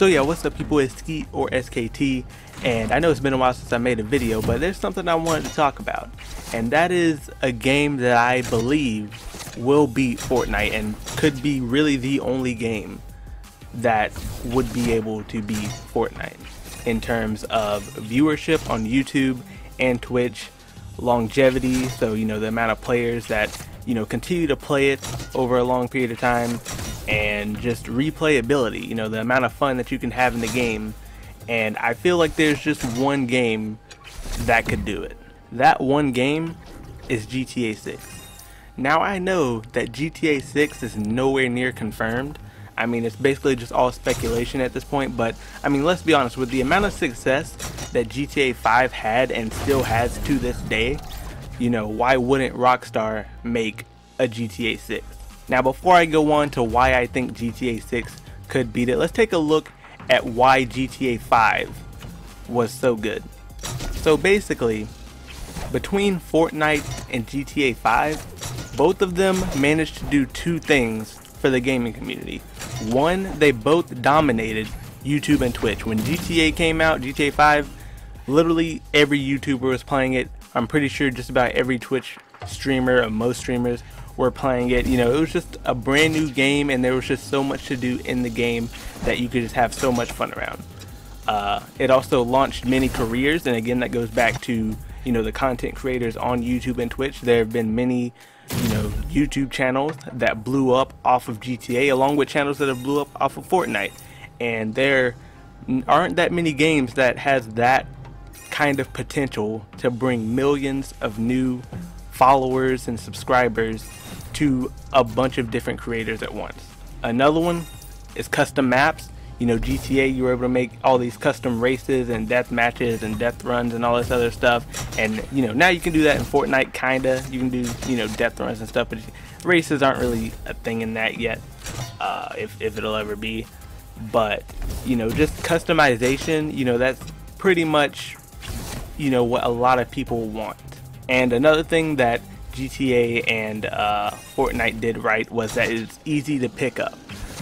So yeah, what's up people, it's Skeet or SKT, and I know it's been a while since I made a video, but there's something I wanted to talk about, and that is a game that I believe will beat Fortnite and could be really the only game that would be able to beat Fortnite in terms of viewership on YouTube and Twitch, longevity, so you know, the amount of players that continue to play it over a long period of time, and just replayability, you know, the amount of fun that you can have in the game. And I feel like there's just one game that could do it. That one game is GTA 6. Now I know that GTA 6 is nowhere near confirmed. I mean, it's basically just all speculation at this point, but I mean, let's be honest, with the amount of success that GTA 5 had and still has to this day, you know, why wouldn't Rockstar make a GTA 6? Now, before I go on to why I think GTA 6 could beat it, let's take a look at why GTA 5 was so good. So basically, between Fortnite and GTA 5, both of them managed to do two things for the gaming community. One, they both dominated YouTube and Twitch. When GTA came out, GTA 5, literally every YouTuber was playing it. I'm pretty sure just about every Twitch streamer, or most streamers, were playing it. You know, it was just a brand new game, and there was just so much to do in the game that you could just have so much fun around. It also launched many careers, and again, that goes back to, you know, the content creators on YouTube and Twitch. There have been many, you know, YouTube channels that blew up off of GTA, along with channels that have blew up off of Fortnite. And there aren't that many games that has that kind of potential to bring millions of new followers and subscribers to a bunch of different creators at once. Another one is custom maps. You know, GTA, you were able to make all these custom races and death matches and death runs and all this other stuff, and you know, now you can do that in Fortnite. Kinda, you can do, you know, death runs and stuff, but races aren't really a thing in that yet, if it'll ever be. But you know, just customization, you know, that's pretty much, you know, what a lot of people want. And another thing that GTA and Fortnite did right was that it's easy to pick up.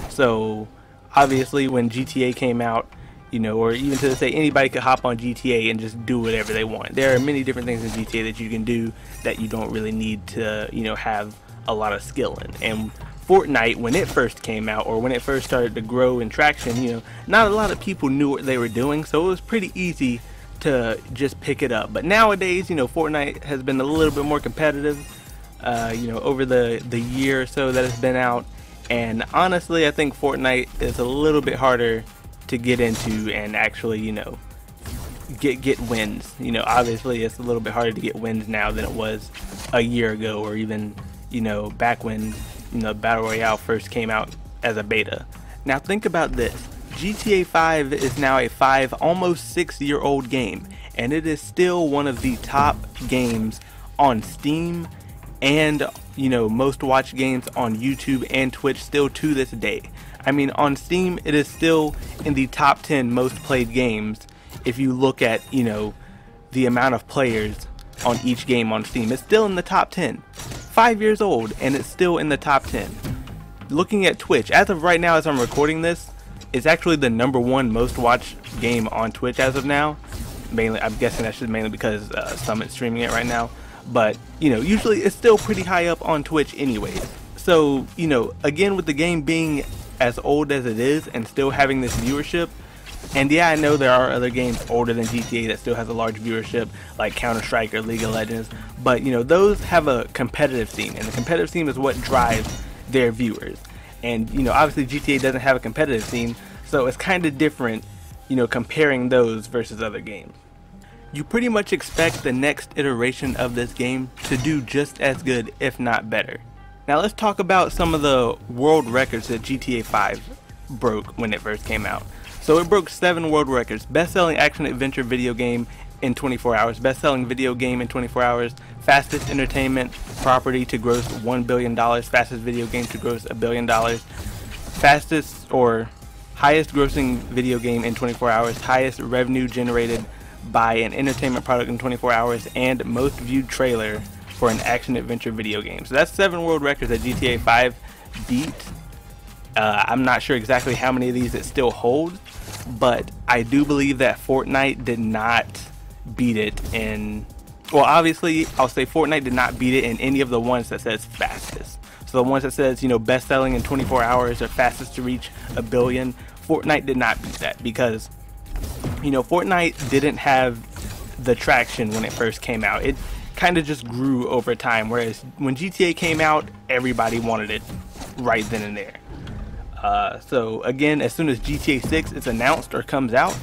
So obviously when GTA came out, you know, or even to say, anybody could hop on GTA and just do whatever they want. There are many different things in GTA that you can do that you don't really need to, you know, have a lot of skill in. And Fortnite, when it first came out, or when it first started to grow in traction, you know, not a lot of people knew what they were doing, so it was pretty easy to just pick it up. But nowadays, you know, Fortnite has been a little bit more competitive, you know, over the year or so that it's been out. And honestly, I think Fortnite is a little bit harder to get into and actually, you know, get wins. You know, obviously it's a little bit harder to get wins now than it was a year ago, or even, you know, back when, you know, Battle Royale first came out as a beta. Now think about this. GTA 5 is now a almost 6-year-old game, and it is still one of the top games on Steam and, you know, most watched games on YouTube and Twitch still to this day. I mean, on Steam it is still in the top 10 most played games. If you look at, you know, the amount of players on each game on Steam, it's still in the top 10. 5 years old and it's still in the top 10. Looking at Twitch, as of right now, as I'm recording this, it's actually the #1 most watched game on Twitch as of now. Mainly, I'm guessing that's just mainly because Summit's streaming it right now. But, you know, usually it's still pretty high up on Twitch anyways. So, you know, again, with the game being as old as it is and still having this viewership, and yeah, I know there are other games older than GTA that still has a large viewership, like Counter-Strike or League of Legends, but you know, those have a competitive scene, and the competitive scene is what drives their viewers. And you know, obviously GTA doesn't have a competitive scene, so it's kind of different, you know, comparing those versus other games. You pretty much expect the next iteration of this game to do just as good, if not better. Now let's talk about some of the world records that GTA 5 broke when it first came out. So it broke 7 world records: best-selling action-adventure video game in 24 hours, best-selling video game in 24 hours, fastest entertainment property to gross $1 billion, fastest video game to gross $1 billion, fastest or highest grossing video game in 24 hours, highest revenue generated by an entertainment product in 24 hours, and most viewed trailer for an action-adventure video game. So that's 7 world records that GTA 5 beat. I'm not sure exactly how many of these it still holds, but I do believe that Fortnite did not beat it in, well, obviously I'll say Fortnite did not beat it in any of the ones that says fastest. So the ones that says, you know, best selling in 24 hours or fastest to reach 1 billion, Fortnite did not beat that because, you know, Fortnite didn't have the traction when it first came out. It kind of just grew over time, whereas when GTA came out, everybody wanted it right then and there. So again, as soon as GTA 6 is announced or comes out,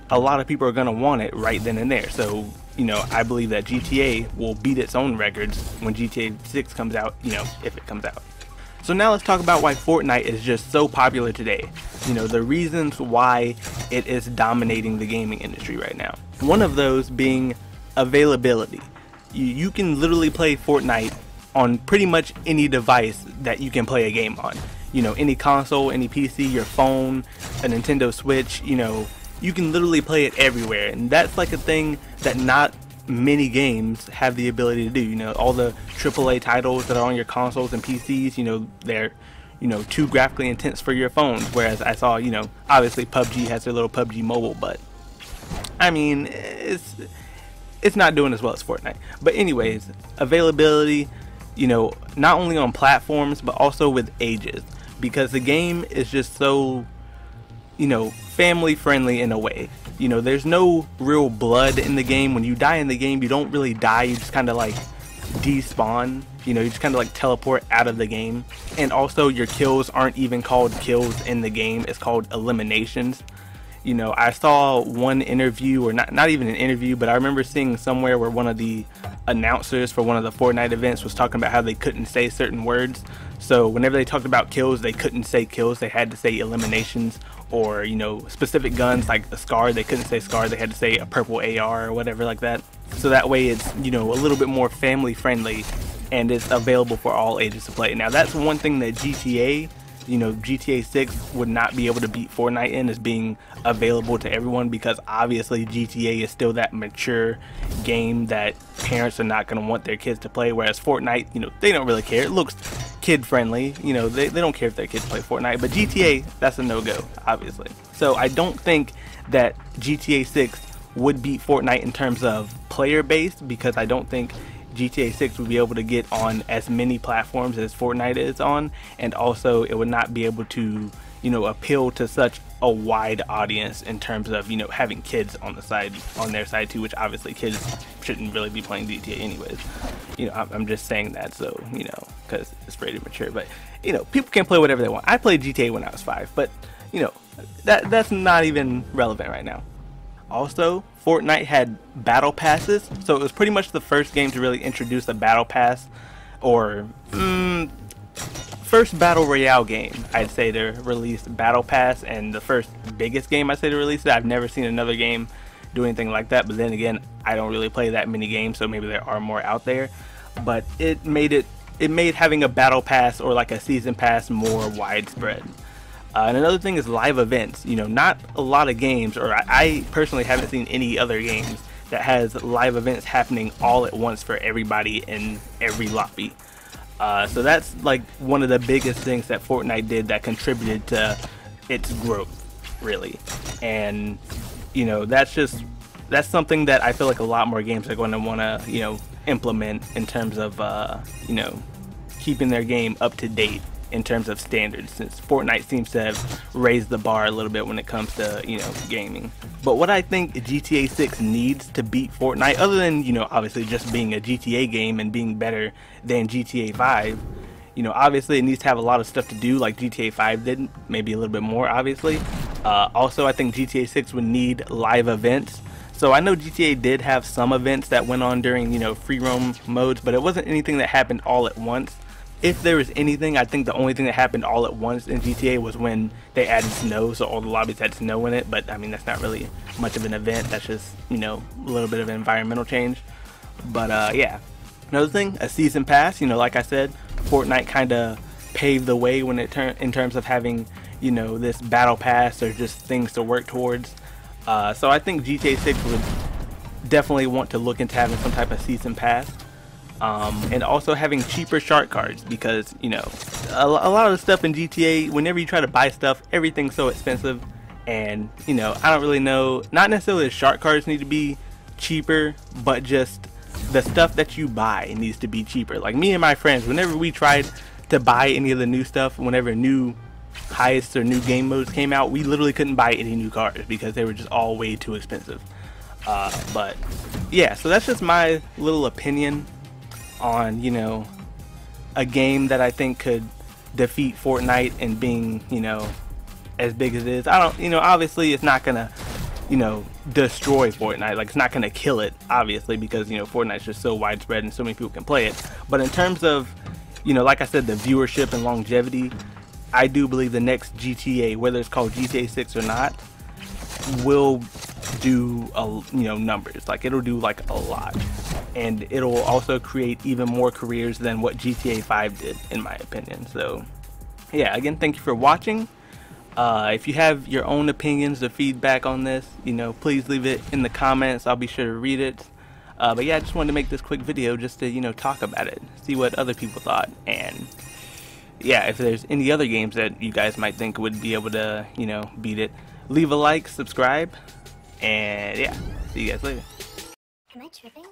a lot of people are going to want it right then and there. So, you know, I believe that GTA will beat its own records when GTA 6 comes out, you know, if it comes out. So now let's talk about why Fortnite is just so popular today. You know, the reasons why it is dominating the gaming industry right now. One of those being availability. You can literally play Fortnite on pretty much any device that you can play a game on. You know, any console, any PC, your phone, a Nintendo Switch, you know, you can literally play it everywhere. And that's like a thing that not many games have the ability to do. You know, all the AAA titles that are on your consoles and PCs, you know, they're, you know, too graphically intense for your phones. Whereas I saw, you know, obviously PUBG has their little PUBG Mobile, but I mean, it's not doing as well as Fortnite. But anyways, availability, you know, not only on platforms, but also with ages. Because the game is just so, you know, family friendly in a way. You know, there's no real blood in the game. When you die in the game, you don't really die. You just kind of like despawn. You know, you just kind of like teleport out of the game. And also your kills aren't even called kills in the game. It's called eliminations. You know, I saw one interview, or not even an interview, but I remember seeing somewhere where one of the announcers for one of the Fortnite events was talking about how they couldn't say certain words. So whenever they talked about kills, they couldn't say kills. They had to say eliminations, or, you know, specific guns like a SCAR. They couldn't say SCAR. They had to say a purple AR or whatever like that. So that way it's, you know, a little bit more family friendly and it's available for all ages to play. Now that's one thing that GTA, you know, GTA 6 would not be able to beat Fortnite in, is being available to everyone, because obviously GTA is still that mature game that parents are not going to want their kids to play, whereas Fortnite, you know, they don't really care. It looks kid friendly, you know, they don't care if their kids play Fortnite, but GTA, that's a no-go, obviously. So I don't think that GTA 6 would beat Fortnite in terms of player base, because I don't think GTA 6 would be able to get on as many platforms as Fortnite is on, and also it would not be able to, you know, appeal to such a wide audience in terms of, you know, having kids on the side, on their side too, which obviously kids shouldn't really be playing GTA anyways. You know, I'm just saying that, so, you know, because it's rated mature, but, you know, people can play whatever they want. I played GTA when I was 5, but, you know, that's not even relevant right now. Also, Fortnite had battle passes, so it was pretty much the first game to really introduce a battle pass, or first battle royale game, I'd say, to release battle pass, and the first biggest game I'd say to release it. I've never seen another game do anything like that, but then again, I don't really play that many games, so maybe there are more out there. But it made having a battle pass or like a season pass more widespread. And another thing is live events. You know, not a lot of games, or I personally haven't seen any other games that has live events happening all at once for everybody in every lobby. So that's like one of the biggest things that Fortnite did that contributed to its growth, really. And, you know, that's something that I feel like a lot more games are going to want to, you know, implement in terms of, you know, keeping their game up to date in terms of standards, since Fortnite seems to have raised the bar a little bit when it comes to, you know, gaming. But what I think GTA 6 needs to beat Fortnite, other than, you know, obviously just being a GTA game and being better than GTA 5, you know, obviously it needs to have a lot of stuff to do like GTA 5 did, maybe a little bit more, obviously. Also, I think GTA 6 would need live events. So I know GTA did have some events that went on during, you know, free roam modes, but it wasn't anything that happened all at once. If there was anything, I think the only thing that happened all at once in GTA was when they added snow, so all the lobbies had snow in it. But I mean, that's not really much of an event. That's just, you know, a little bit of an environmental change. But yeah, another thing, a season pass. You know, like I said, Fortnite kind of paved the way when it in terms of having, you know, this battle pass or just things to work towards. So I think GTA 6 would definitely want to look into having some type of season pass. And also having cheaper shark cards, because, you know, a lot of the stuff in GTA, whenever you try to buy stuff, everything's so expensive. And you know, I don't really know, not necessarily the shark cards need to be cheaper, but just the stuff that you buy needs to be cheaper. Like me and my friends, whenever we tried to buy any of the new stuff, whenever new heists or new game modes came out, we literally couldn't buy any new cards because they were just all way too expensive. But yeah, so that's just my little opinion on, you know, a game that I think could defeat Fortnite and being, you know, as big as it is. I don't, you know, obviously it's not gonna, you know, destroy Fortnite. Like, it's not gonna kill it, obviously, because, you know, Fortnite's just so widespread and so many people can play it. But in terms of, you know, like I said, the viewership and longevity, I do believe the next GTA, whether it's called GTA 6 or not, will do you know, numbers. Like, it'll do like a lot, and it'll also create even more careers than what GTA 5 did, in my opinion. So yeah, again, thank you for watching. If you have your own opinions or feedback on this, you know, please leave it in the comments. I'll be sure to read it. But yeah, I just wanted to make this quick video just to, you know, talk about it, see what other people thought, and yeah, if there's any other games that you guys might think would be able to, you know, beat it, leave a like, subscribe, and yeah, see you guys later. Am I tripping?